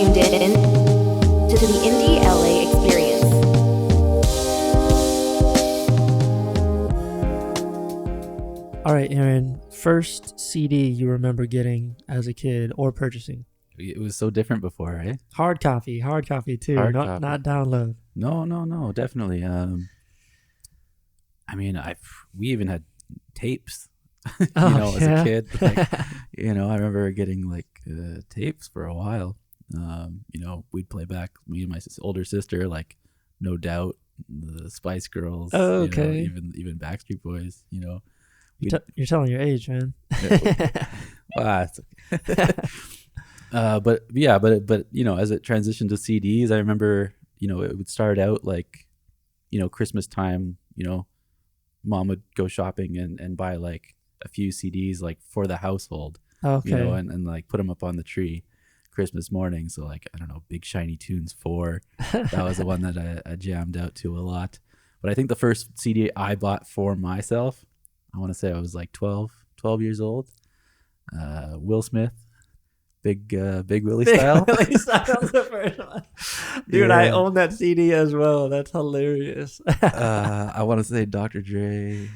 tuned in to the Indie LA experience. All right, Aaron, first CD you remember getting as a kid or purchasing? It was so different before, right? Hard copy too, not download. No, definitely. We even had tapes, as a kid. Like, I remember getting like tapes for a while. We'd play back, me and my older sister, like No Doubt, the Spice Girls, Oh, okay. Even Backstreet Boys, You're telling your age, man. It's okay. But as it transitioned to CDs, I remember, it would start out like, Christmas time, mom would go shopping and buy like a few CDs like for the household, Okay. and like put them up on the tree Christmas morning. So like, I don't know, Big Shiny Tunes 4, that was the one that I jammed out to a lot. But I think the first CD I bought for myself, I want to say I was like 12 years old. Will Smith, Big Willie Style. Big Willie Style's the first one. Dude, Yeah. I own that CD as well. That's hilarious. I want to say Dr. Dre,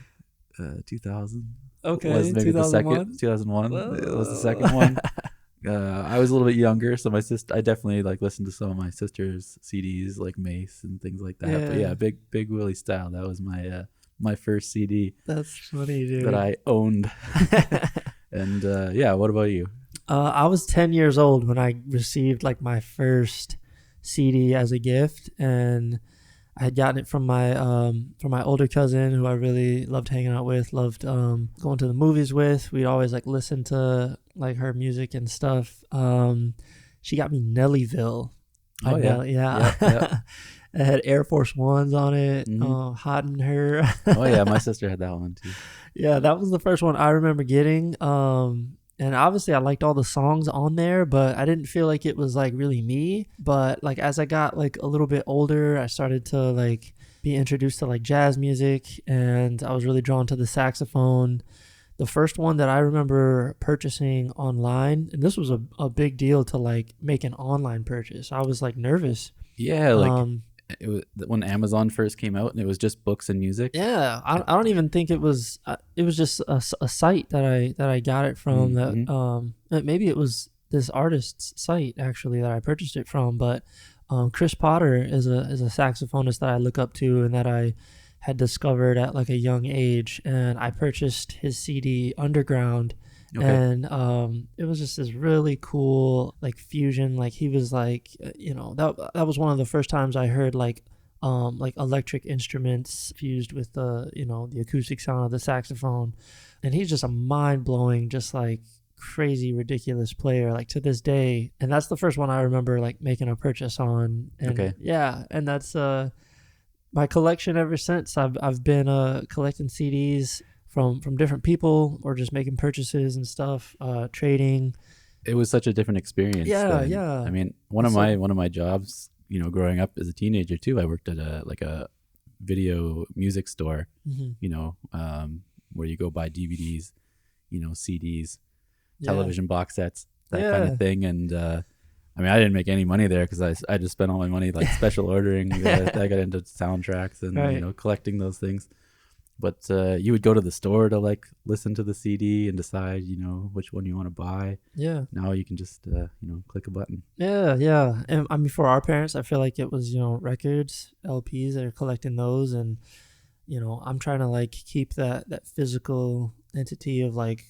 2000. Okay, Was maybe 2001? 2001. Whoa. It was the second one. I was a little bit younger, so I definitely like listened to some of my sister's CDs, like Mace and things like that. Yeah. But yeah, Big Willie Style. That was my first CD That's funny, dude. that I owned. And what about you? I was 10 years old when I received like my first CD as a gift, and I had gotten it from my older cousin who I really loved hanging out with, loved going to the movies with. We'd always like listen to like her music and stuff. She got me Nellyville. Oh, yeah. Yeah. It had Air Force Ones on it. Mhm. Hot in Her. Oh yeah, my sister had that one too. Yeah, that was the first one I remember getting. And obviously I liked all the songs on there, but I didn't feel like it was like really me. But like as I got like a little bit older, I started to like be introduced to like jazz music, and I was really drawn to the saxophone. The first one that I remember purchasing online, and this was a big deal to like make an online purchase. I was like nervous. Yeah, like it was when Amazon first came out, and it was just books and music. Yeah, I don't even think it was. It was just a site that I got it from. Mm-hmm. That maybe it was this artist's site actually that I purchased it from. But Chris Potter is a saxophonist that I look up to and that I had discovered at like a young age, and I purchased his CD Underground. Okay. And it was just this really cool like fusion. Like he was like, that was one of the first times I heard like electric instruments fused with the acoustic sound of the saxophone. And he's just a mind-blowing, just like crazy ridiculous player, like to this day. And that's the first one I remember like making a purchase on. And Okay. yeah, and that's my collection ever since. I've been collecting CDs from different people, or just making purchases and stuff, trading. It was such a different experience. Yeah, then. yeah. I mean, one of my jobs, growing up as a teenager too, I worked at a video music store, Mm-hmm. where you go buy DVDs, CDs, Yeah. television box sets, that Yeah. kind of thing. And I didn't make any money there because I just spent all my money like special ordering. I got into soundtracks and Right. collecting those things. But you would go to the store to like listen to the CD and decide, which one you want to buy. Yeah. Now you can just, click a button. Yeah. And I mean, for our parents, I feel like it was, records, LPs, they're collecting those. And, I'm trying to like keep that physical entity of like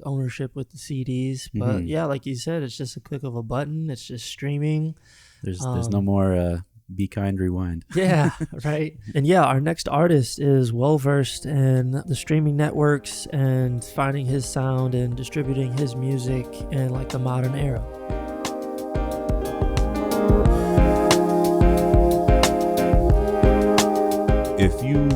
ownership with the CDs. But Mhm. yeah, like you said, it's just a click of a button. It's just streaming. There's no more Be Kind Rewind. Yeah, right. And yeah, our next artist is well versed in the streaming networks and finding his sound and distributing his music in like the modern era. If you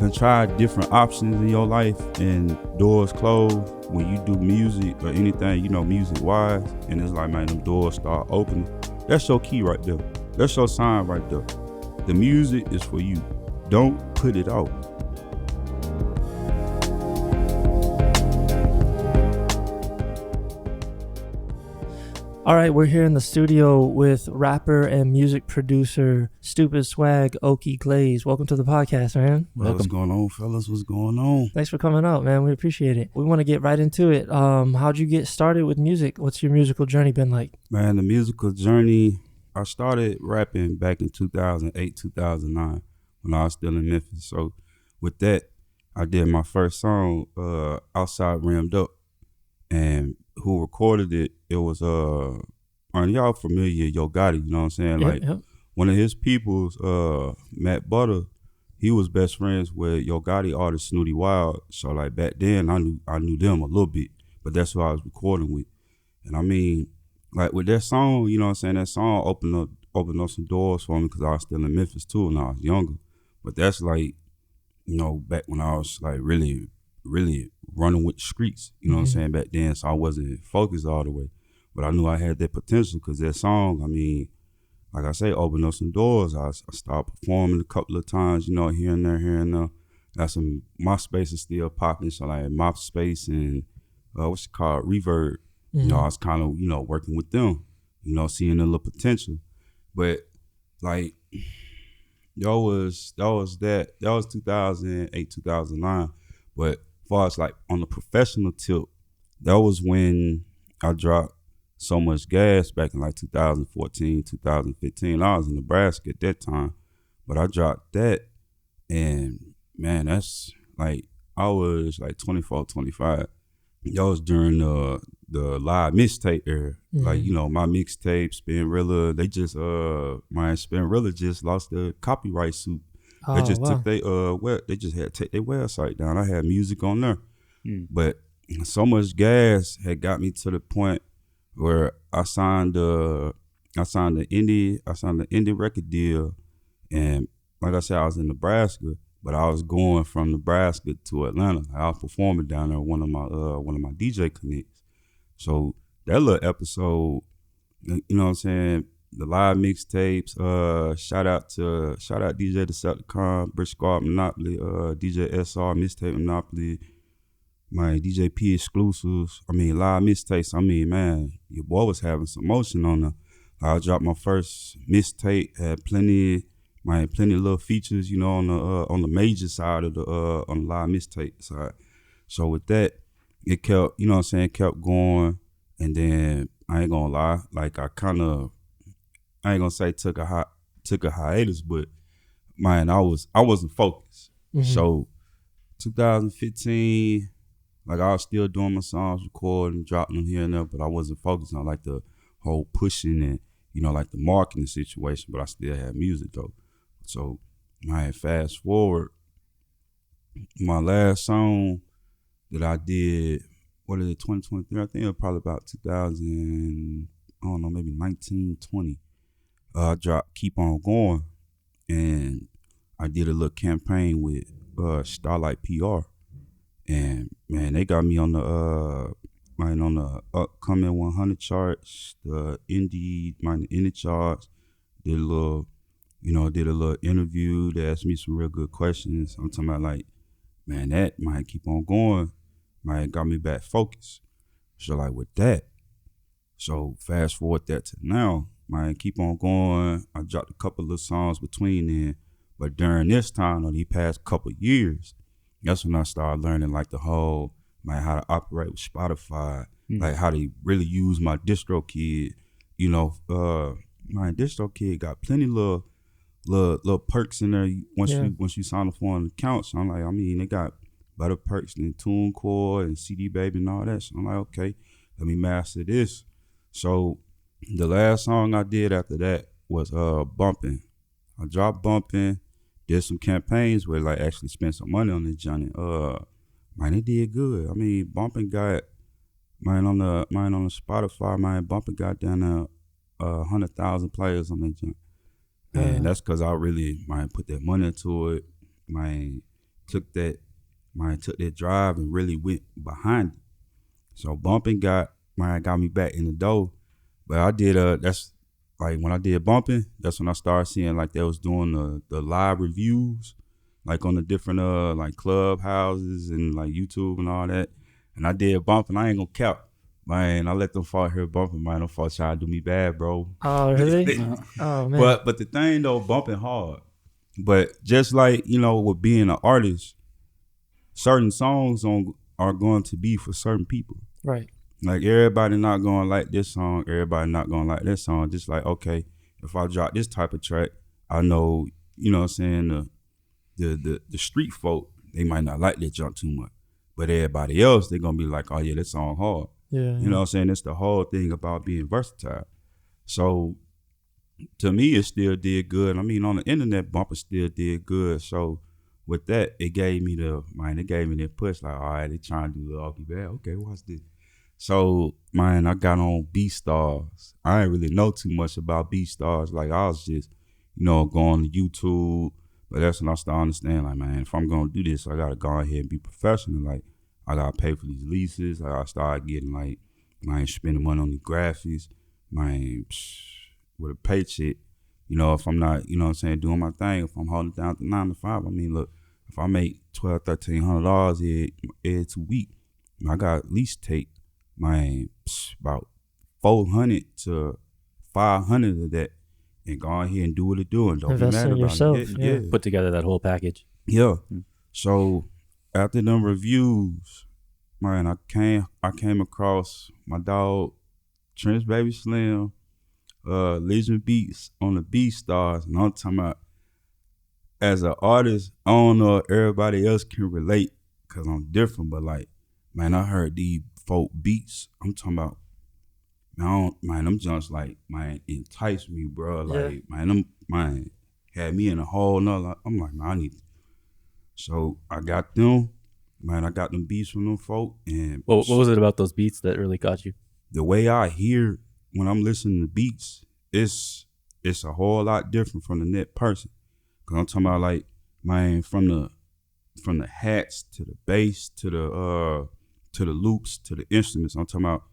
done tried different options in your life and doors close when you do music or anything, music wise, and it's like, man, them doors start opening, that's your key right there. That's your sign right there. The music is for you. Don't put it out. All right, we're here in the studio with rapper and music producer Stupid Swag Okye Glaze. Welcome to the podcast, man. Well, what's going on, fellas? What's going on? Thanks for coming out, man. We appreciate it. We want to get right into it. How'd you get started with music? What's your musical journey been like? Man, the musical journey, I started rapping back in 2008, 2009 when I was still in Memphis. So with that, I did my first song, Outside Rammed Up. And who recorded it, it was, y'all familiar, Yo Gotti, you know what I'm saying? Yep. One of his peoples, Matt Butter, he was best friends with Yo Gotti artist Snooty Wild. So like back then, I knew them a little bit, but that's who I was recording with. And I mean, like with that song, you know what I'm saying? That song opened up some doors for me because I was still in Memphis too when I was younger. But that's like, you know, back when I was like really running with the streets, you know what I'm saying, back then. So I wasn't focused all the way. But I knew I had that potential because that song, I mean, like I say, opened up some doors. I started performing a couple of times, you know, here and there. That's some, my space is still popping. So like MySpace and what's it called, Reverb. You know, I was kind of, you know, working with them, you know, seeing a little potential. But like, that was 2008, 2009. But as far as like on the professional tip, that was when I dropped So Much Gas back in like 2014, 2015. I was in Nebraska at that time, but I dropped that, and man, that's like, I was like 24, 25. That was during the live mixtape era. Like, you know, my mixtape, Spinrilla, they just, my Spinrilla just lost the copyright suit. They just took they just had to take their website down. I had music on there. But So Much Gas had got me to the point where I signed the indie record deal, and like I said, I was in Nebraska, but I was going from Nebraska to Atlanta. I was performing down there with one of my DJ connects. So that little episode, you know what I'm saying, the live mixtapes, shout out DJ Decepticon, Brick Squad Monopoly, DJ SR Mixtape Monopoly, my DJ P exclusives. I mean, live mixtapes. I mean, man, your boy was having some motion on there. I dropped my first mixtape, had plenty of little features, you know, on the major side of on the live mixtape side. So with that, it kept, you know what I'm saying, kept going. And then I ain't gonna lie, like I ain't gonna say took a hiatus, but man, I wasn't focused. So 2015, like I was still doing my songs, recording, dropping them here and there, but I wasn't focused on like the whole pushing and, you know, like the marketing situation, but I still had music though. So man, fast forward, my last song that I did, 2023? I think it was probably about 2000, I don't know, maybe 19, 20. I dropped Keep On Going, and I did a little campaign with Starlight PR, and man, they got me on the upcoming 100 charts, the indie charts. Did a little interview. They asked me some real good questions. I'm talking about like, man, that might Keep On Going, might got me back focused. So like with that, so fast forward that to now. Man, Keep On Going. I dropped a couple of songs between then, but during this time, or these past couple of years, that's when I started learning like the whole, man, how to operate with Spotify, like how to really use my DistroKid. You know, my DistroKid got plenty little perks in there once you sign up for an account. So I'm like, I mean, they got better perks than TuneCore and CD Baby and all that. So I'm like, okay, let me master this. So the last song I did after that was Bumpin'. I dropped Bumpin', did some campaigns where like actually spent some money on this journey. Man, it did good. I mean, Bumpin' got on the Spotify, man, Bumpin' got down there 100,000 players on that joint. And that's because I really put that money into it. Took that drive and really went behind it. So Bumpin' got me back in the door. But I did that's like when I did Bumpin', that's when I started seeing like they was doing the live reviews, like on the different like club houses and like YouTube and all that. And I did Bumpin'. I ain't gonna cap. Man, I let them folk here bumping, man. Them folk trying to do me bad, bro. Oh, really? Oh, man. But the thing though, bumping hard. But just like, with being an artist, certain songs are going to be for certain people. Right. Like everybody not gonna like this song, everybody not gonna like that song. Just like, okay, if I drop this type of track, I know, what I'm saying, the street folk, they might not like that jump too much. But everybody else, they're gonna be like, oh yeah, that song hard. Yeah. You know what I'm saying? It's the whole thing about being versatile. So to me, it still did good. I mean, on the internet, bumper still did good. So with that, it gave me that push. Like, all right, they trying to do the Okye Glaze. Okay, watch this. So, man, I got on BeatStars. I didn't really know too much about BeatStars. Like, I was just, going to YouTube. But that's when I started understanding, like, man, if I'm going to do this, I got to go ahead and be professional. Like, I got to pay for these leases. I got to start getting, like, man, spending money on the graphics. Man, with a paycheck, if I'm not, doing my thing, if I'm holding down to 9 to 5, I mean, look, if I make $1,200, $1,300 every 2 weeks, I got at least take about 400 to 500 of that and go ahead and do what it doing. Don't Invest be mad in about yourself, it. yeah. Put together that whole package. Yeah. So after them reviews, man, I came across my dog Trench Baby Slim, Legion Beats on the BeatStars, and I'm talking about as an artist, I don't know if everybody else can relate because I'm different, but like, man, I heard these folk beats. I'm talking about, man, them junks like, man, enticed me, bro. Like, man, had me in a whole nother. I'm like, man, I need. So I got them, man. I got them beats from them folk, and What was it about those beats that really caught you? the way I hear when I'm listening to beats, it's a whole lot different from the net person. Cause I'm talking about like, man, from the hats to the bass to the loops to the instruments. I'm talking about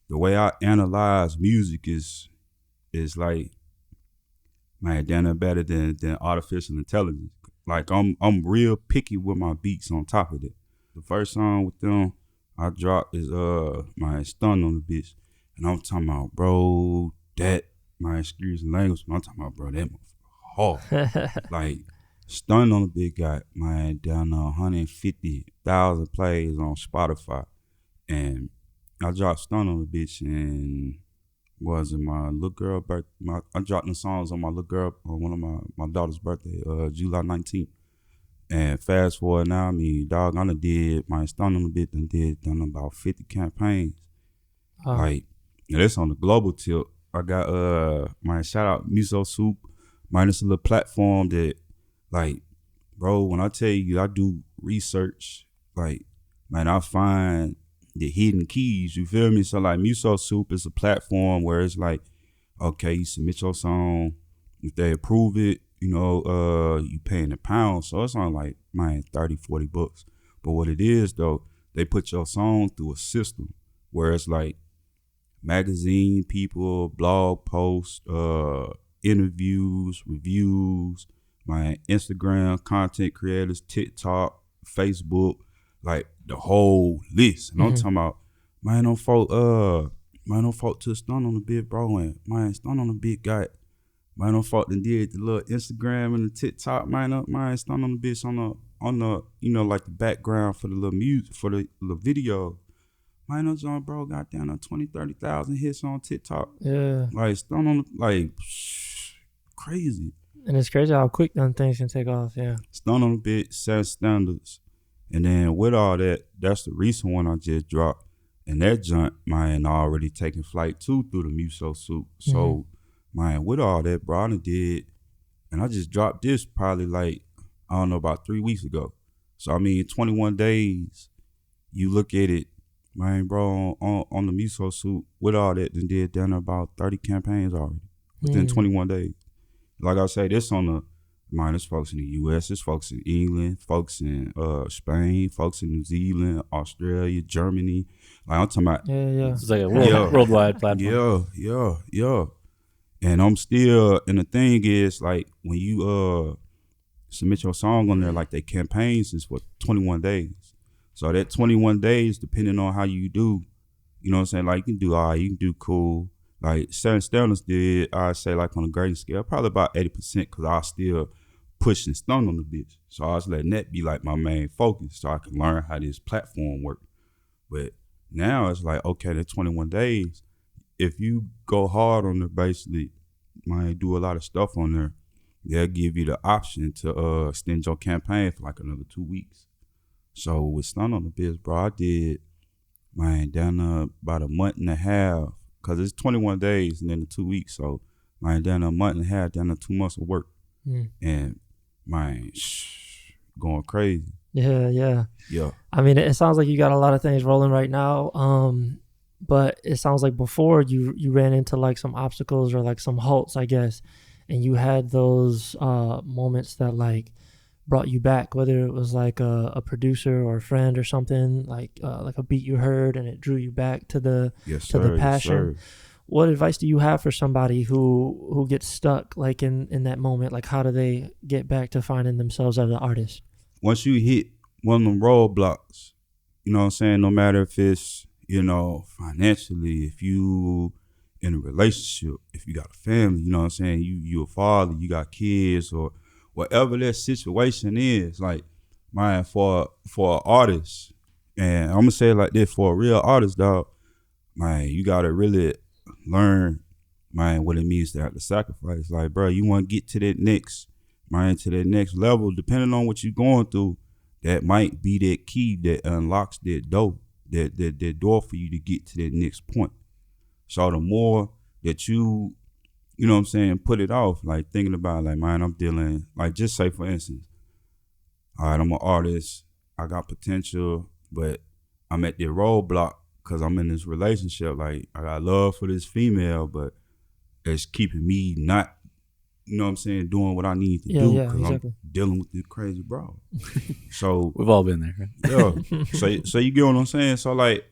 the way I analyze music is like, man, damn better than artificial intelligence. Like I'm real picky with my beats on top of it. The first song with them I dropped is my Stuntin on the bitch. And I'm talking about, bro, that, my excuse the language, but I'm talking about, bro, that motherfucker hard. Like, Stuntin on the big got, man, down to 150,000 plays on Spotify. And I dropped Stuntin on the bitch and was it my little girl birthday? I dropped the songs on my little girl, on one of my daughter's birthday, July 19th. And fast forward now, I mean, dog, I done did my Stuntin on the bitch, done about 50 campaigns. Like, that's on the global tip. I got my shout out Miso Soup, minus a little platform that, like, bro, when I tell you I do research, like, man, I find the hidden keys, you feel me? So like Miso Soup is a platform where it's like, okay, you submit your song, if they approve it, you paying £1. So it's on like, man, 30, 40 bucks. But what it is though, they put your song through a system where it's like magazine people, blog posts, interviews, reviews, my Instagram content creators, TikTok, Facebook, like the whole list. And I'm talking about, man, them folk to Stun on the bit, bro, and man, Stun on the bit got, man, them folk that did the little Instagram and the TikTok, man, Stun on the bitch on the like the background for the little music, for the little video. Man, no John, bro, got down to 20, 30,000 hits on TikTok. Yeah. Like, Stun on the, like, crazy. And it's crazy how quick them things can take off, yeah. Stun on the bit, set standards. And then with all that, that's the recent one I just dropped. And that junk, man, already taking flight too through the Miso Soup. So, man, with all that, bro, I done did, and I just dropped this probably like, I don't know, about 3 weeks ago. So, I mean, 21 days, you look at it, man, bro, on the Miso Soup, with all that, then did down about 30 campaigns already within 21 days. Like I say, this on the, man, there's folks in the U.S., there's folks in England, folks in Spain, folks in New Zealand, Australia, Germany. Like, I'm talking about. Yeah. It's like a worldwide platform. Yeah. And I'm still, and the thing is, like, when you submit your song on there, like, they campaigns is for 21 days. So that 21 days, depending on how you do, You know what I'm saying? Like, you can do all right, you can do cool. Like, certain standards did, I'd say, like, on a grading scale, probably about 80%, because I was still pushing stun on the bitch. So I was letting that be, like, my main focus so I can learn how this platform work. But now it's like, okay, the 21 days, if you go hard on it, basically, man, do a lot of stuff on there, they'll give you the option to extend your campaign for, like, another 2 weeks. So with stun on the biz, bro, I did, man, down about a month and a half, because it's 21 days and then the 2 weeks. So, man, down a month and a half, down to 2 months of work. And, man, going crazy. Yeah. Yeah. I mean, it sounds like you got a lot of things rolling right now. But it sounds like before you ran into like some obstacles or like some halts, I guess, and you had those moments that like brought you back, whether it was like a producer or a friend or something, like a beat you heard and it drew you back to the passion. Yes, sir. What advice do you have for somebody who gets stuck like in that moment? Like, how do they get back to finding themselves as an artist? Once you hit one of them roadblocks, you know what I'm saying, no matter if it's, you know, financially, if you in a relationship, if you got a family, you know what I'm saying, you a father, you got kids, or whatever that situation is, like, man, for an artist, and I'm gonna say it like this, for a real artist, dog, man, you gotta really learn, man, what it means to have to sacrifice. Like, bro, you want to get to that next, man, to that next level, depending on what you're going through, that might be that key that unlocks that door, that door for you to get to that next point. So the more that you know what I'm saying, put it off, like thinking about, like, man, I'm dealing, like, just say for instance, all right, I'm an artist, I got potential, but I'm at the roadblock because I'm in this relationship. Like, I got love for this female, but it's keeping me not, you know what I'm saying, doing what I need to do because exactly. I'm dealing with this crazy bro. So We've all been there, right? yeah. So you get what I'm saying? So, like,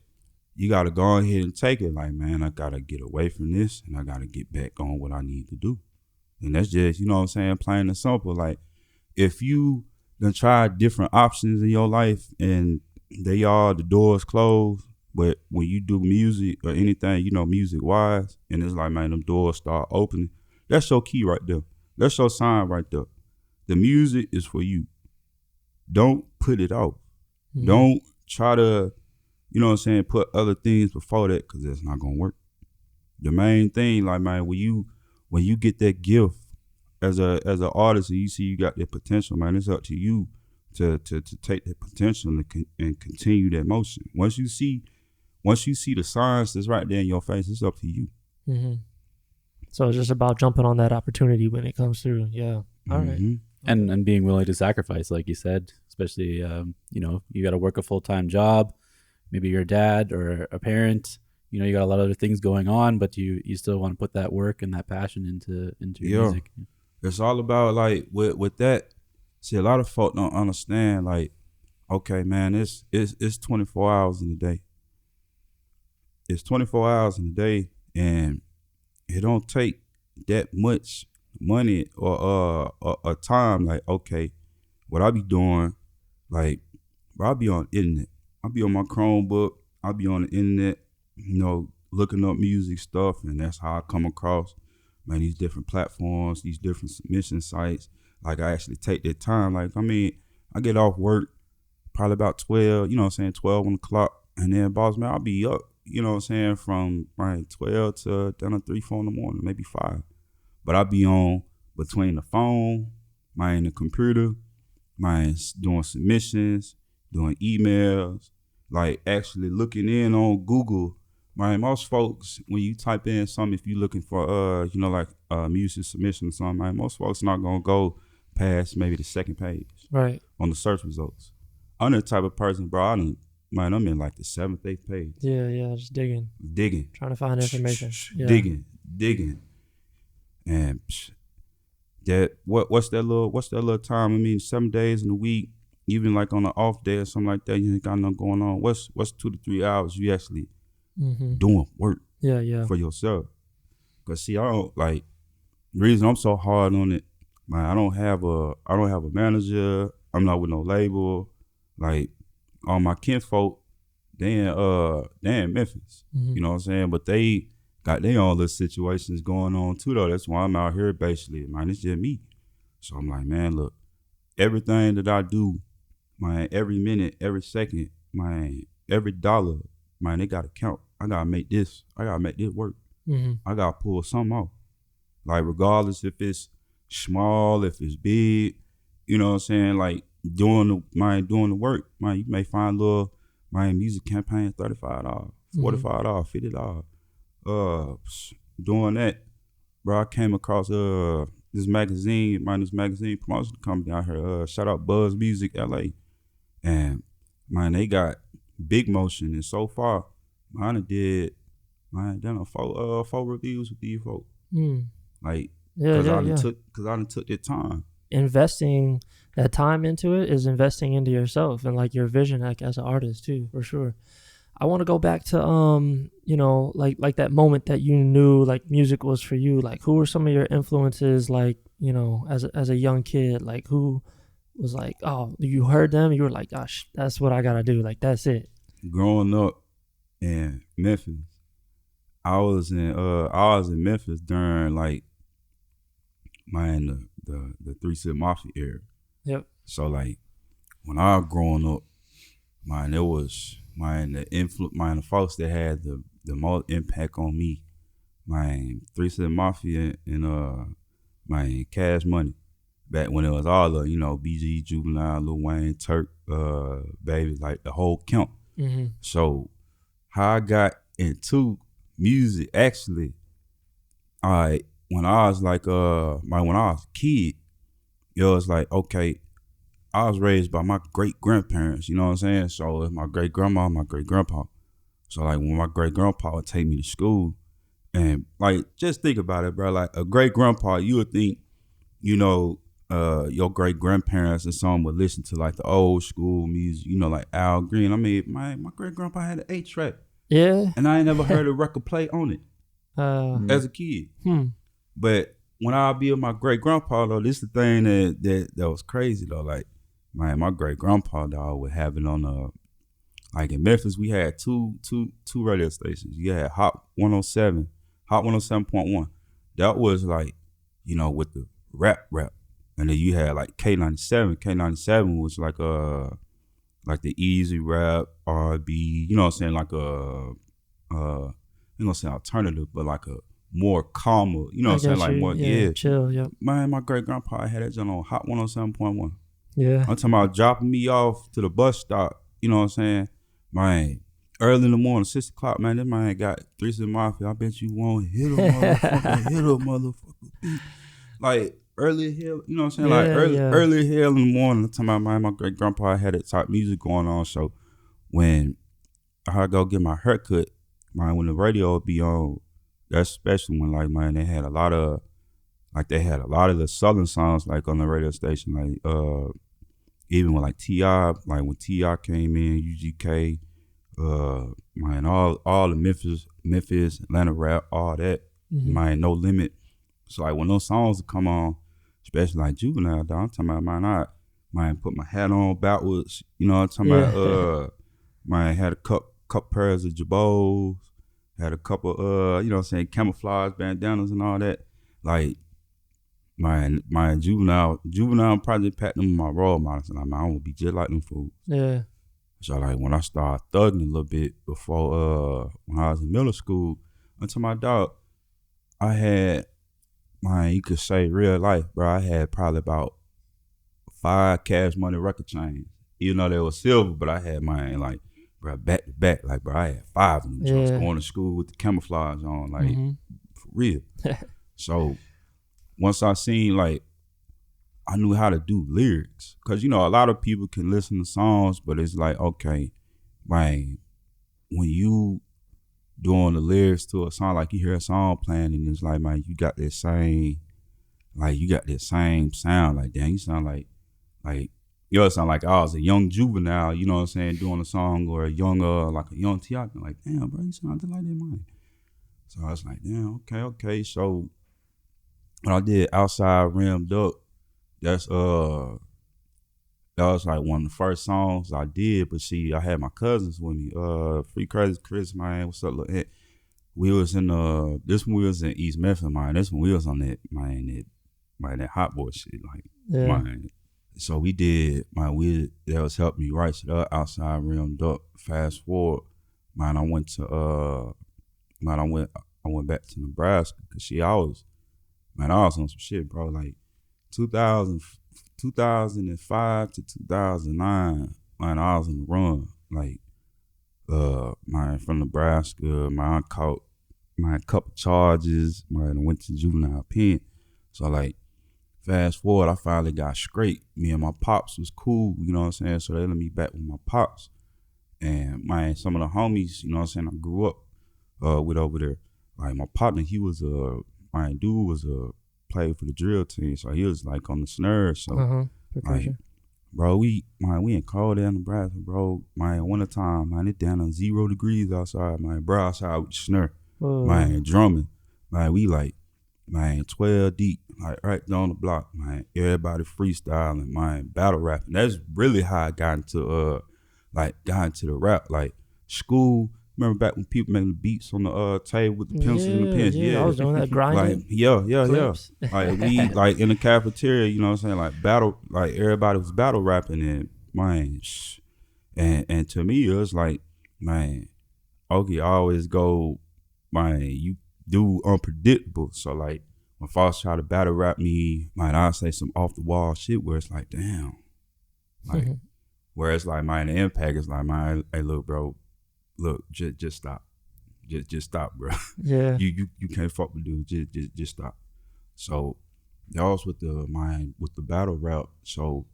you got to go ahead and take it. Like, man, I got to get away from this and I got to get back on what I need to do. And that's just, you know what I'm saying, plain and simple. Like, if you done tried different options in your life and the doors closed, but when you do music or anything, you know, music-wise, and it's like, man, them doors start opening, that's your key right there. That's your sign right there. The music is for you. Don't put it off. Mm-hmm. Don't try to, you know what I'm saying, put other things before that, because that's not gonna work. The main thing, like, man, when you get that gift as an artist and you see you got that potential, man, it's up to you to take that potential and continue that motion. Once you see the signs that's right there in your face, it's up to you. Mm-hmm. So it's just about jumping on that opportunity when it comes through. Yeah. All right. Mm-hmm. And being willing to sacrifice, like you said, especially, you know, you got to work a full-time job. Maybe you're a dad or a parent, you know, you got a lot of other things going on, but you still want to put that work and that passion into your music. It's all about, like, with that, see, a lot of folk don't understand, like, okay, man, it's 24 hours in a day. It's 24 hours in a day, and it don't take that much money or time. Like, okay, what I be doing, like, bro, I be on the internet. I'll be on my Chromebook. I'll be on the internet, you know, looking up music stuff, and that's how I come across, man, these different platforms, these different submission sites. Like, I actually take that time. Like, I mean, I get off work probably about 12, you know what I'm saying, 12, 1 o'clock, and then, boss, man, I'll be up, you know what I'm saying, from right 12 to down to 3, 4 in the morning, maybe 5. But I'll be on between the phone, man, the computer, man, doing submissions, doing emails, like actually looking in on Google. Man, most folks, when you type in something, if you're looking for, you know, like music submission or something, man, most folks not going to go past maybe the second page on the search results. I'm the type of person, bro, I'm in like the 7th, 8th page. Yeah, just digging. Trying to find information. Digging. And that what's that little time? I mean, 7 days in a week, even like on an off day or something like that, you ain't got nothing going on. What's 2 to 3 hours you actually doing work for yourself? Cause see, I don't, like, the reason I'm so hard on it, man, I don't have a manager. I'm not with no label. Like, all my kinfolk, they in Memphis. You know what I'm saying? But they got their own little situations going on too though. That's why I'm out here basically. Man, it's just me. So I'm like, man, look, everything that I do, man, every minute, every second, man, every dollar, man, it gotta count. I gotta make this work. I gotta pull something off. Like regardless if it's small, if it's big, you know what I'm saying? Like doing the work, man, you may find a little music campaign, $35, $45, $50. Doing that, bro, I came across this magazine promotion company out here. Shout out Buzz Music LA. And man, they got big motion, and so far, mine done four reviews with these folks. Like, cause I done took the time. Investing that time into it is investing into yourself and like your vision, like as an artist too, for sure. I want to go back to you know, like that moment that you knew like music was for you. Like, who were some of your influences? Like, you know, as a young kid, like who was like, oh, you heard them, you were like, gosh, that's what I gotta do. Like, that's it. Growing up in Memphis, I was in Memphis during like the 3 Cent Mafia era. Yep. So like when I was growing up, man, it was the folks that had the most impact on me, man, 3 Cent Mafia and man, Cash Money. Back when it was all the, you know, BG, Juvenile, Lil Wayne, Turk, Baby, like the whole camp. So how I got into music, actually, when I was like, when I was a kid, it was like, okay, I was raised by my great grandparents, you know what I'm saying? So it's my great grandma, my great grandpa. So like when my great grandpa would take me to school, and like just think about it, bro. Like a great grandpa, you would think, you know, your great grandparents and some would listen to like the old school music, you know, like Al Green. I mean, my great grandpa had an 8-track. Yeah. And I ain't never heard a record play on it as a kid. But when I be with my great grandpa though, this is the thing that was crazy though. Like, man, my great grandpa dog would have it on like in Memphis, we had two radio stations. You had Hot 107, Hot 107.1. That was like, you know, with the rap. And then you had like K97. K97 was like the easy rap, R&B, you know what I'm saying, like I'm gonna say alternative, but like a more calmer, you know what I'm saying, like more chill, yep. Man, my great grandpa had that joint on Hot 107.1. Yeah. I'm talking about dropping me off to the bus stop, you know what I'm saying? Man, early in the morning, 6 o'clock, man, this man got 3 Cent Mafia. I bet you won't hit a motherfucker. Like early hell, you know what I'm saying? Early hell in the morning. I'm talking about my great grandpa had that type music going on. So when I go get my haircut, man, when the radio would be on, that's especially when like, man, they had a lot of the Southern songs like on the radio station, like even with like T.I., like when T.I. came in, UGK, man, all the Memphis, Atlanta rap, all that, man, No Limit. So like when those songs would come on, especially like Juvenile, dog, I'm talking about, man, put my hat on backwards, you know what I'm talking about? Man, had a couple pairs of Jabos, had a couple, you know what I'm saying, camouflage bandanas and all that. Like, my Juvenile Project Platinum, my role models, and I'm gonna be just like them fools. Yeah. So like when I started thugging a little bit before, when I was in middle school, until my dog, I had, man, you could say real life, bro. I had probably about 5 Cash Money record chains. Even though they were silver, but I had mine like, bro, back to back. Like, bro, I had 5 of them. Yeah. Just going to school with the camouflage on, like, for real. So once I seen, like, I knew how to do lyrics. Because, you know, a lot of people can listen to songs, but it's like, okay, man, when you doing the lyrics to a song, like you hear a song playing and it's like, man, you got that same sound. Like, damn, you sound like, you know, sound like I was a young Juvenile, you know what I'm saying, doing a song, or a young, like a young T.I. Like, damn, bro, you sound just like that, man. So I was like, damn, okay. So when I did Outside Rimmed Up, that's that was like one of the first songs I did. But see, I had my cousins with me. Free Crazy Chris, man. What's up, little Ed? We was in this one we was in East Memphis, man. This one we was on that that hot boy shit, like man. So we did, man. That was helping me write shit up, Outside Rimmed Up. Fast forward, man. I went back to Nebraska because I was on some shit, bro. Like 2005 to 2009, man. I was on the run, like man, from Nebraska. Man, I caught a couple charges. Man, I went to juvenile pen. So like, fast forward, I finally got straight. Me and my pops was cool, you know what I'm saying? So they let me back with my pops. And man, some of the homies, you know what I'm saying, I grew up with over there. Like my partner, he was played for the drill team, so he was like on the snare. So like, bro, we in cold down Nebraska, bro. Man, winter time, man, it down on 0 degrees outside, man. Bro, outside with the snare, man, drumming, man. We like, man, 12 deep, like right down the block, man. Everybody freestyling, man, battle rapping. That's really how I got into the rap, like school. Remember back when people making the beats on the table with the pencils and the pens? Yeah, I was doing that, grinding. Like, yeah. Like we like in the cafeteria, you know what I'm saying? Like battle, like everybody was battle rapping, and man, and to me it was like, man, Okye always go, man, you do unpredictable. So like when folks try to battle rap me, man, I'll say some off the wall shit where it's like, damn, like where it's like, man, the impact is like, man, hey, look, bro. Look, just stop. Just stop, bro. Yeah. You can't fuck with dude. Just stop. So that was with the battle rap. So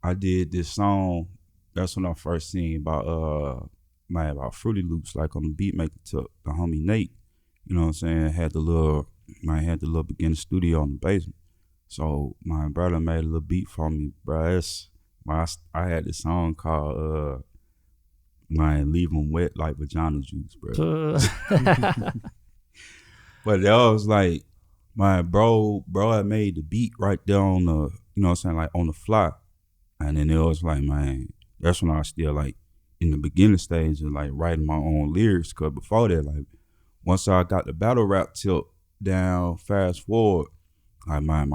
I did this song. That's when I first seen about Fruity Loops, like on the beat maker took the homie Nate. You know what I'm saying? Had the little beginner studio in the basement. So my brother made a little beat for me, bro. I had this song called man, leave them wet like vagina juice, bro. But that was like, my bro had made the beat right there on the, you know what I'm saying, like on the fly. And then it was like, man, that's when I was still like in the beginning stage of like writing my own lyrics. Cause before that, like once I got the battle rap tilt down, fast forward, like I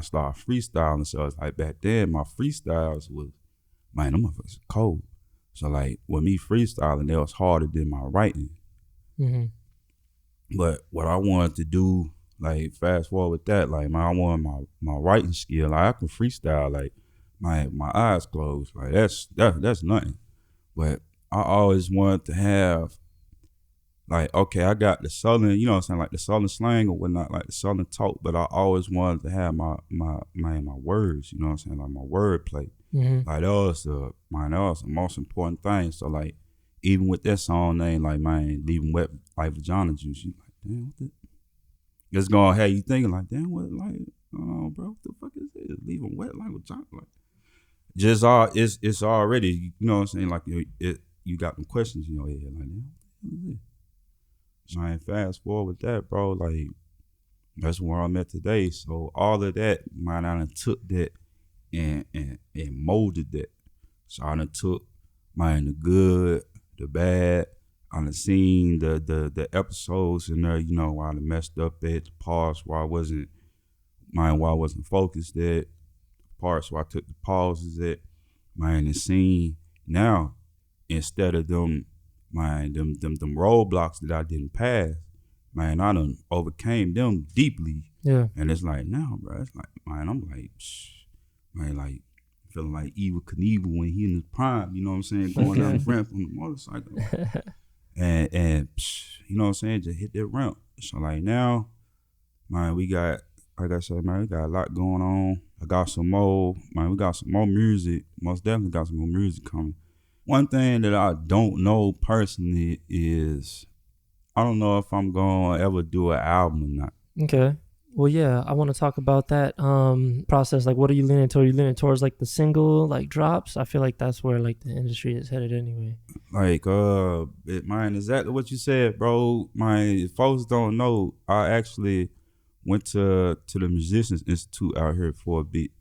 started freestyling. So it's like back then my freestyles was, man, them motherfuckers cold. So like with me freestyling, that was harder than my writing. Mm-hmm. But what I wanted to do, like fast forward with that, like I wanted my writing skill. Like I can freestyle, like my eyes closed. Like that's nothing. But I always wanted to have, like, okay, I got the southern, you know what I'm saying, like the southern slang or whatnot, like the southern talk. But I always wanted to have my words, you know what I'm saying, like my wordplay. Mm-hmm. Like that was the most important thing. So like even with that song name, like man, leaving wet like vagina juice, you like, damn, what the? It's gonna have you thinking like, damn, what, like, oh bro, what the fuck is this? Leaving wet like vagina, like just it's already, you know what I'm saying, like you got them questions in your head, like, damn, what is this? Man, fast forward with that, bro, like that's where I'm at today. So all of that, man, I done took that and molded that. So I done took, man, the good, the bad. I done seen the episodes in there, you know, where I done messed up at, the parts where I wasn't focused at, the parts where I took the pauses at, man, and seen now, instead of them, man, them roadblocks that I didn't pass, man, I done overcame them deeply. Yeah. And it's like now, bro, it's like, man, I'm like, man, like feeling like Evil Knievel when he in his prime, you know what I'm saying, going down the ramp on the motorcycle. and you know what I'm saying, just hit that ramp. So like now, man, we got, like I said, man, we got a lot going on. I got some more, man, we got some more music. Most definitely got some more music coming. One thing that I don't know personally is I don't know if I'm gonna ever do an album or not. Okay. Well, yeah, I want to talk about that process. Like, what are you leaning towards? Are you leaning towards like the single, like drops? I feel like that's where like the industry is headed anyway. Like, man, exactly what you said, bro. If folks don't know, I actually went to the Musicians Institute out here for a bit,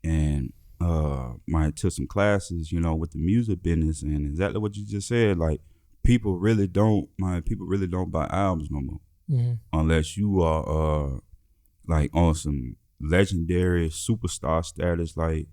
and might took some classes, you know, with the music business, and exactly what you just said, like people really don't buy albums no more unless you are like on some legendary superstar status, like,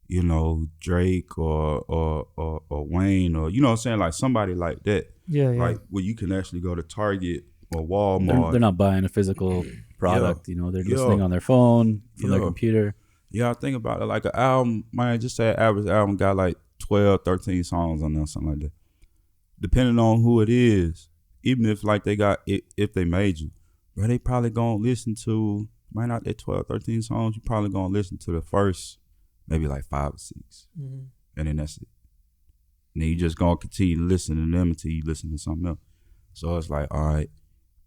you know, Drake or Wayne, or, you know what I'm saying, like somebody like that. Yeah. Like where you can actually go to Target or Walmart. They're not buying a physical product, you know, they're Yeah. listening on their phone, from their Yeah. computer. Yeah, I think about it, like an album, man, just say average album got like 12, 13 songs on there, something like that. Depending on who it is, even if like they got, if they made you, bro, they probably gonna listen to, might not that 12, 13 songs, you probably gonna listen to the first maybe like 5 or 6. And then that's it. And then you just gonna continue to listen to them until you listen to something else. So it's like, all right,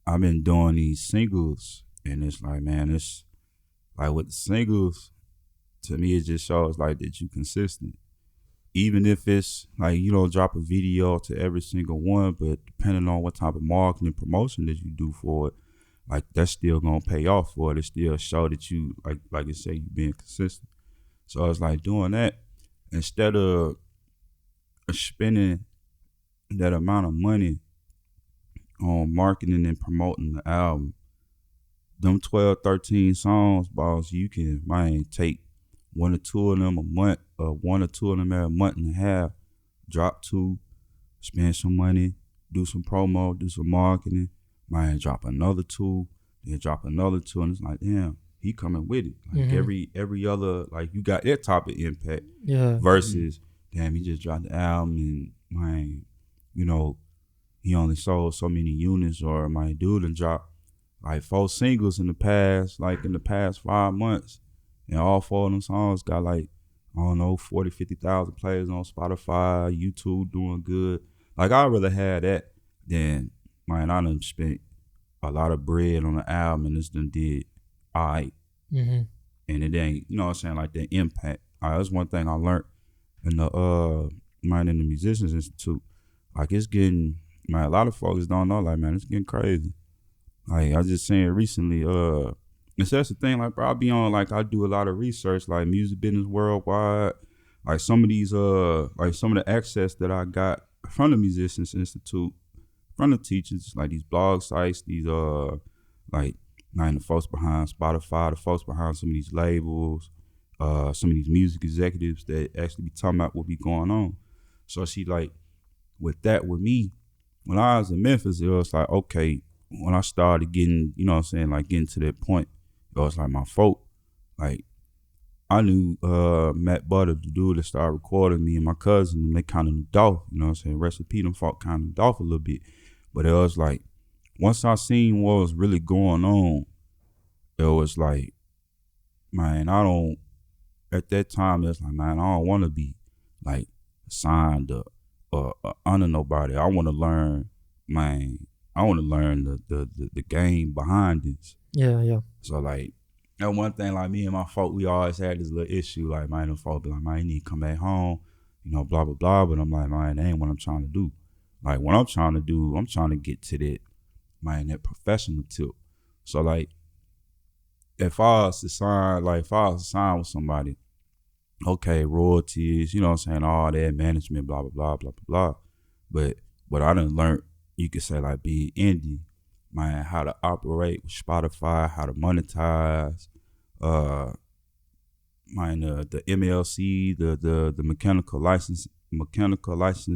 I've been doing these singles, and it's like, man, it's like with the singles, to me, it just shows like that you consistent. Even if it's like you don't drop a video to every single one, but depending on what type of marketing and promotion that you do for it, like that's still gonna pay off for it. It still show that you, like you say, you being consistent. So it's like doing that instead of spending that amount of money on marketing and promoting the album, them 12, 13 songs, boss, you can, man, take 1 or 2 of them a month, or 1 or 2 of them every month and a half, drop 2, spend some money, do some promo, do some marketing, man, drop another 2, then drop another 2, and it's like, damn, he coming with it. Like every other, like you got that type of impact. Yeah. Versus, damn, he just dropped the album and, man, you know, he only sold so many units, or my dude and dropped like 4 singles in the past 5 months. And all 4 of them songs got like, I don't know, 40, 50,000 plays on Spotify, YouTube doing good. Like, I'd rather have that than, man, I done spent a lot of bread on the album and this done did all right. And it ain't, you know what I'm saying, like the impact. That's one thing I learned in the Musicians Institute. Like, it's getting, man, a lot of folks don't know, like, man, it's getting crazy. Like, I was just saying recently, and so that's the thing, like, bro, I be on, like, I do a lot of research, like, music business worldwide. Like, some of these, like, some of the access that I got from the Musicians Institute, from the teachers, like, these blog sites, these, like, the folks behind Spotify, the folks behind some of these labels, some of these music executives that actually be talking about what be going on. So, see, like, with me, when I was in Memphis, it was like, okay, when I started getting, you know what I'm saying, like, getting to that point, it was like my folk, like, I knew Matt Butter, the dude that started recording me, and my cousin, and they kind of knew Dolph, you know what I'm saying? Rest in peace, them folk kind of knew Dolph a little bit. But it was like, once I seen what was really going on, it was like, man, at that time, it was like, man, I don't want to be, like, signed up or under nobody. I want to learn, man, the game behind this. Yeah. So, like, that one thing, like, me and my folk, we always had this little issue, like, man, them folk be like, man, you need to come back home, you know, blah, blah, blah. But I'm like, man, that ain't what I'm trying to do. Like, what I'm trying to do, I'm trying to get to that, man, that professional tip. So, like, if I was to sign with somebody, okay, royalties, you know what I'm saying, all that management, blah, blah, blah, blah, blah, blah. But what I done learned, you could say, like, being indie, man, how to operate with Spotify, how to monetize, man, the MLC, the mechanical license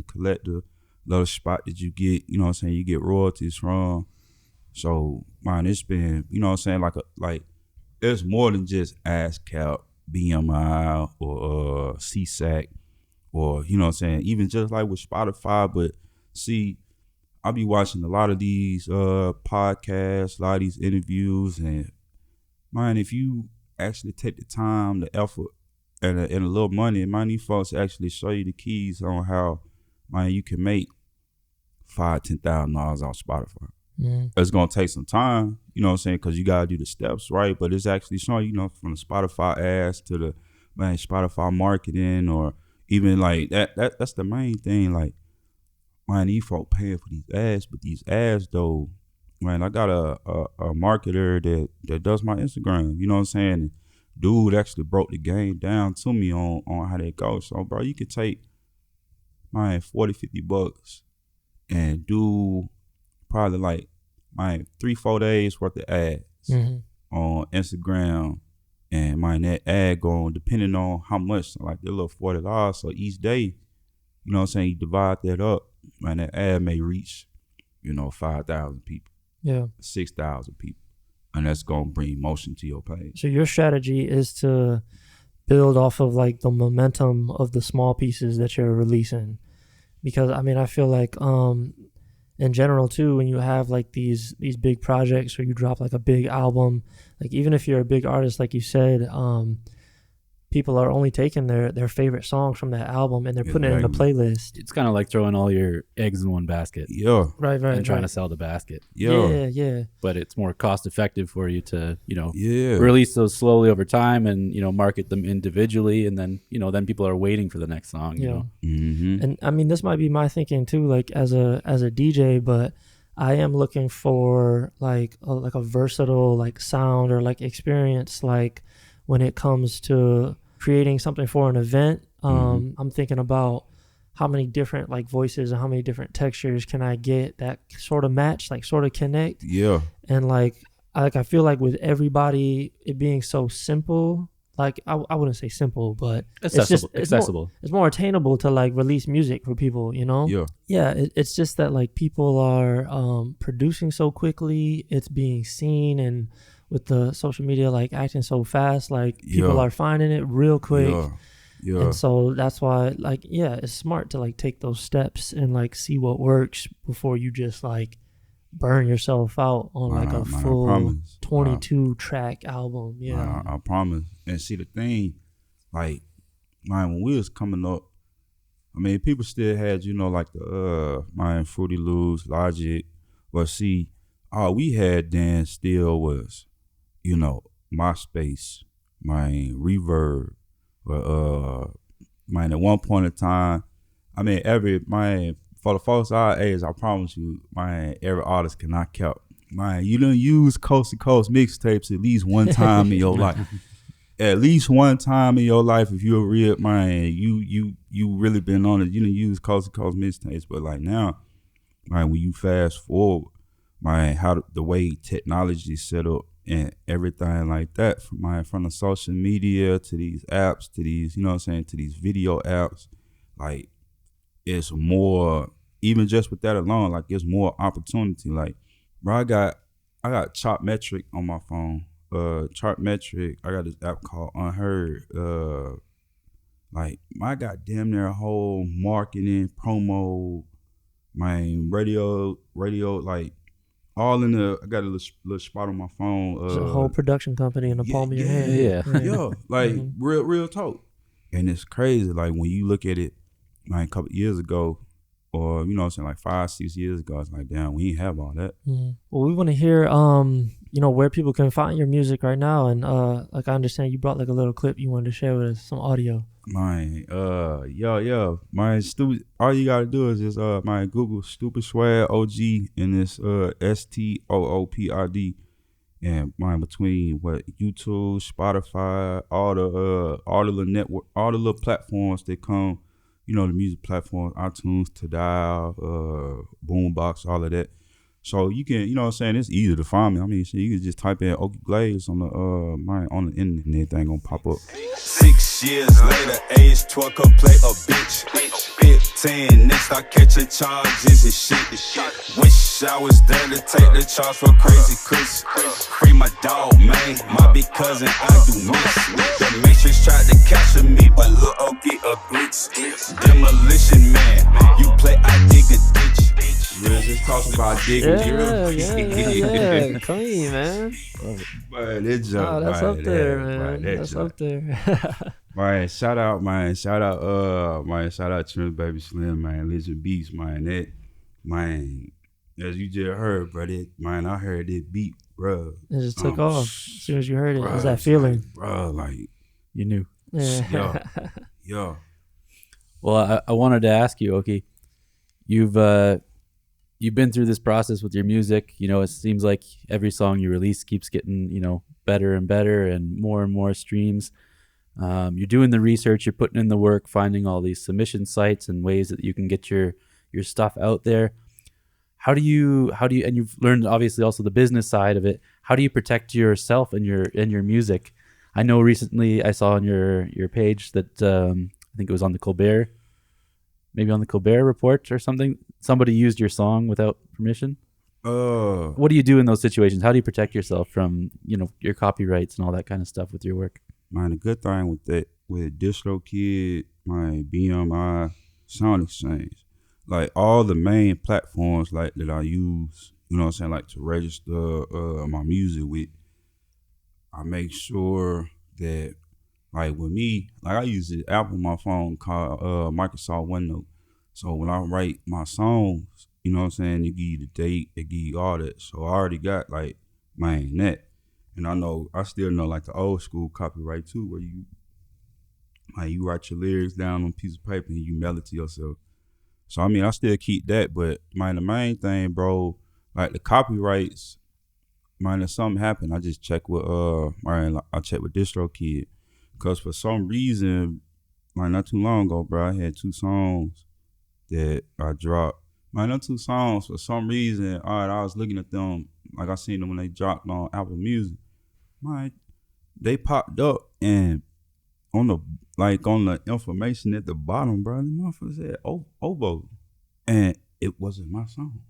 collector, little spot that you get, you know what I'm saying, you get royalties from. So, man, it's been, you know what I'm saying, like it's more than just ASCAP, BMI, or CSAC, or, you know what I'm saying, even just like with Spotify. But see, I be watching a lot of these podcasts, a lot of these interviews, and, man, if you actually take the time, the effort, and a little money, man, these folks actually show you the keys on how, man, you can make $5,000-$10,000 off Spotify. It's gonna take some time, you know what I'm saying, because you gotta do the steps right. But it's actually showing, you know, from the Spotify ads to the, man, Spotify marketing, or even like that's the main thing. Like, man, these folk paying for these ads, but these ads though, man, I got a marketer that does my Instagram, you know what I'm saying? And dude actually broke the game down to me on how that goes. So, bro, you could take my 40, 50 bucks and do probably like my 3-4 days worth of ads on Instagram, and that ad going depending on how much, like a little $40. So each day, you know what I'm saying, you divide that up, man, that ad may reach, 5,000 people, 6,000 people, and that's gonna bring motion to your page. So your strategy is to build off of like the momentum of the small pieces that you're releasing, because I mean I feel like in general too, when you have like these big projects or you drop like a big album, like even if you're a big artist, like you said, people are only taking their favorite songs from that album and they're putting it in a playlist. It's kind of like throwing all your eggs in one basket. Yeah. Right. And trying to sell the basket. Yeah. But it's more cost effective for you to, release those slowly over time and, market them individually. And then, then people are waiting for the next song, you know? Mm-hmm. And I mean, this might be my thinking too, like as a DJ, but I am looking for like a versatile like sound or like experience, like when it comes to creating something for an event. I'm thinking about how many different like voices and how many different textures can I get that sort of match, like sort of connect. Yeah. And like I feel like with everybody, it being so simple, like I wouldn't say simple, but accessible. It's more attainable to like release music for people, Yeah. It's just that like people are producing so quickly, it's being seen, and with the social media like acting so fast, like people are finding it real quick. Yeah. And so that's why like, it's smart to like take those steps and like see what works before you just like burn yourself out on like a full 22 track album. Yeah. I promise. And see the thing, like, when we was coming up, I mean, people still had, like the Fruity Loops, Logic, but see, all we had then still was, MySpace, Reverb, at one point in time, I mean, for the folks our age, I promise you, every artist cannot count. You done use coast to coast mixtapes at least one time in your life. At least one time in your life, if you're a real you really been on it. You done use coast to coast mixtapes, but like now, when you fast forward, how the way technology is set up and everything like that, from the social media to these apps to these, to these video apps, like it's more, even just with that alone, like it's more opportunity. Like, bro, I got Chart Metric on my phone. Chart Metric, I got this app called Unheard. I got damn near a whole marketing, promo, radio, like all in I got a little spot on my phone. It's a whole production company in the palm of your hand. Yeah. Like real talk. And it's crazy. Like when you look at it, a couple years ago, or like 5-6 years ago, it's like, damn, we ain't have all that. Mm-hmm. Well, we want to hear where people can find your music right now, and like I understand you brought like a little clip you wanted to share with us, some audio. Stupid, all you gotta do is just Google Stupid Swag OG, and it's STOOPID, and between YouTube, Spotify, all the network, all the little platforms that come, the music platforms, iTunes, Tidal, Boombox, all of that. So you can, it's easy to find me. I mean, you can just type in Okye Glaze on the on the internet and everything gonna pop up. 6 years later, age 12, could play a bitch. 15, next I catch a charges and shit. Wish I was there to take the charge for Crazy Chris. Free my dog, man, my big cousin, I do miss. The Matrix tried to capture me, but look, Okye a glitch. Demolition man, you play, I dig a ditch. We're just talking about digging. Yeah. Clean, man. Man, that's up there, man. That's up there. Shout out Trim Baby Slim, Lizard Beats, as you just heard, bro, I heard that beat, bro. It just took off as soon as you heard it. It was that feeling. Bro, you knew. Yeah. Well, I wanted to ask you, Okye, you've you've been through this process with your music. You know, it seems like every song you release keeps getting, you know, better and better and more streams. You're doing the research, you're putting in the work, finding all these submission sites and ways that you can get your stuff out there. How do you, and you've learned obviously also the business side of it. How do you protect yourself and your music? I know recently I saw on your page that I think it was on the Colbert, maybe on the Colbert Report or something. Somebody used your song without permission. What do you do in those situations? How do you protect yourself from, you know, your copyrights and all that kind of stuff with your work? Man, the good thing with that, with DistroKid, my BMI, Sound Exchange, like all the main platforms like that I use, you know what I'm saying, like to register my music with, I make sure that, like with me, like I use the app on my phone called Microsoft OneNote. So when I write my songs, you know what I'm saying, it give you the date, it give you all that. So I already got like that. And I still know like the old school copyright too, where you write your lyrics down on a piece of paper and you mail it to yourself. So I mean, I still keep that, but man, the main thing, bro, like the copyrights, man, if something happened, I just check with I check with DistroKid, cause for some reason, like not too long ago, bro, I had 2 songs that I dropped. Man, them 2 songs, for some reason, I was looking at them, like I seen them when they dropped on Apple Music. Man, they popped up and on the information at the bottom, bro, the motherfucker said Oboe. And it wasn't my song.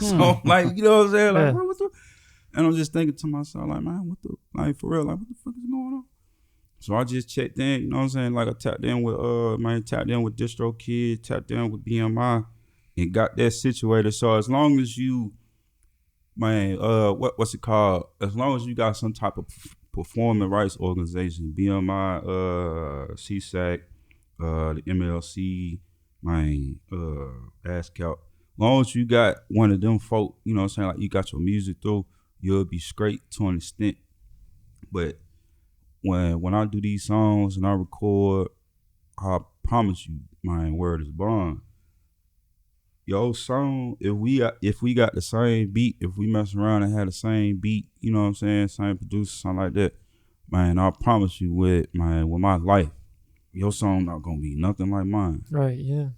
So like, you know what I'm saying? Like, bro, what the? And I'm just thinking to myself, like, man, what the, like for real, like what the fuck is going on? So I just checked in, you know what I'm saying? Like I tapped in with DistroKid, tapped in with BMI and got that situated. So as long as you, man, what's it called? As long as you got some type of performing rights organization, BMI, CSAC, the MLC, man, ASCAP, as long as you got one of them folk, you know what I'm saying, like you got your music through, you'll be straight to an extent. But when I do these songs and I record, I promise you, my word is bond. Your song, if we got the same beat, if we mess around and had the same beat, you know what I'm saying, same producer, something like that, man, I promise you with my life, your song not gonna be nothing like mine. Right, yeah.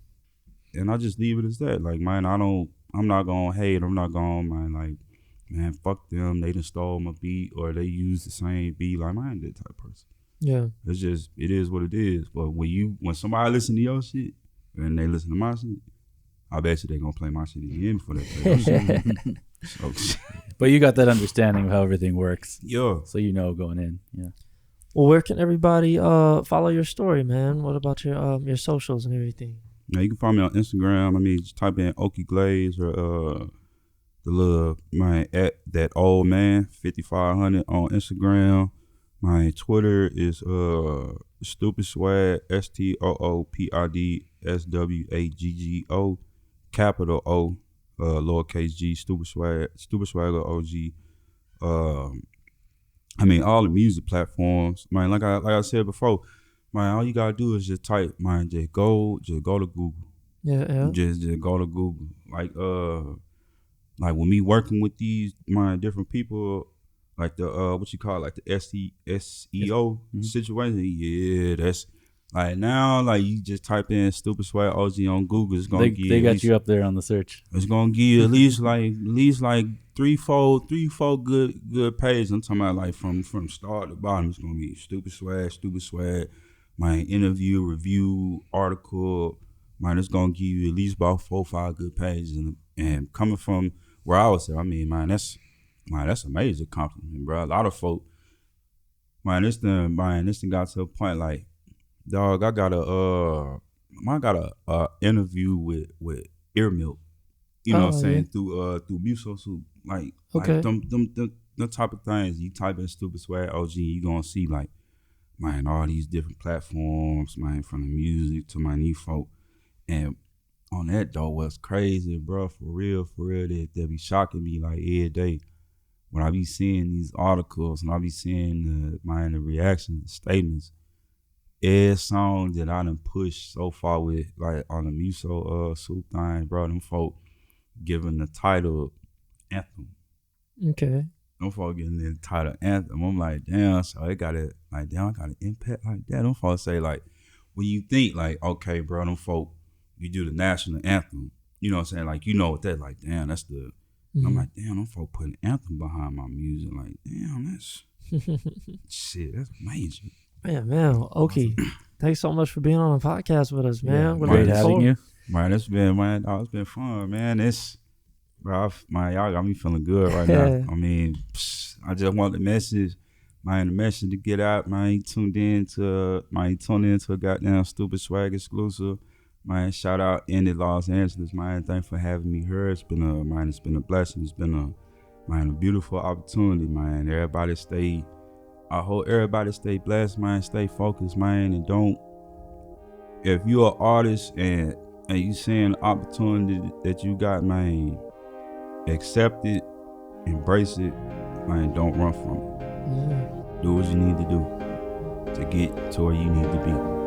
And I just leave it as that. Like, man, I'm not gonna hate, I'm not gonna, man, fuck them, they done stole my beat or they used the same beat. Like, man, I ain't that type of person. Yeah. It's just, it is what it is. But when somebody listen to your shit and they listen to my shit, I bet you they gonna play my shit again before they play your shit. But you got that understanding of how everything works. Yeah. So you know going in. Yeah. Well, where can everybody follow your story, man? What about your socials and everything? Now you can find me on Instagram. I mean, just type in Okye Glaze or the little man at that old man 5500 on Instagram. My Twitter is Stupid Swag, STOOPIDSWAGGO, capital O, lowercase G, Stupid Swagger OG. I mean, all the music platforms, man. Like I said before, man, all you gotta do is just type, man. Just go to Google. Yeah. Just go to Google. Like when me working with these different people, like the what you call it, like the SEO situation. Yeah, that's like now, like you just type in Stupid Swag OG on Google. It's gonna give They got you up there on the search. It's gonna give you at least like three, four good pages. I'm talking about like from start to bottom. It's gonna be Stupid Swag, my interview, review, article. Man, it's gonna give you at least about 4 or 5 good pages, and coming from where I was at, I mean, that's a major compliment, bro. A lot of folk, this thing got to a point like, dog, I got a interview with Ear Milk, you know what I'm saying, through Muso Soup, like them type of things. You type in Stupid Swag OG, you gonna see like, man, all these different platforms, man, from the music to my new folk. And on that though, what's crazy, bro, for real, they be shocking me like every day when I be seeing these articles and I be seeing the reactions, the statements. Every song that I done pushed so far with, like on the Muso Soup thing, bro, them folk, given the title anthem. Okay. Them folks getting the title anthem. I'm like, damn, so it got it like, damn, I got an impact like that. Them folks say like, when you think like, okay, bro, them folk, you do the national anthem. You know what I'm saying? Like, you know what that like, damn, that's the. I'm like, damn, them folk putting anthem behind my music. Like, damn, that's shit, that's amazing. Man, Okye, thanks so much for being on the podcast with us, man. Yeah, We're great looking having forward- you. Man, it's been fun, man. It's, bro, y'all got me feeling good right now. I mean, I just want the message to get out. Man, tuned in to a goddamn Stupid Swag exclusive. Man, shout out Indy Los Angeles, man. Thanks for having me here. It's been a blessing. It's been a beautiful opportunity, man. I hope everybody stay blessed, man. Stay focused, man, and don't. If you're an artist and you seeing the opportunity that you got, man, accept it, embrace it, man. Don't run from it. Do what you need to do to get to where you need to be.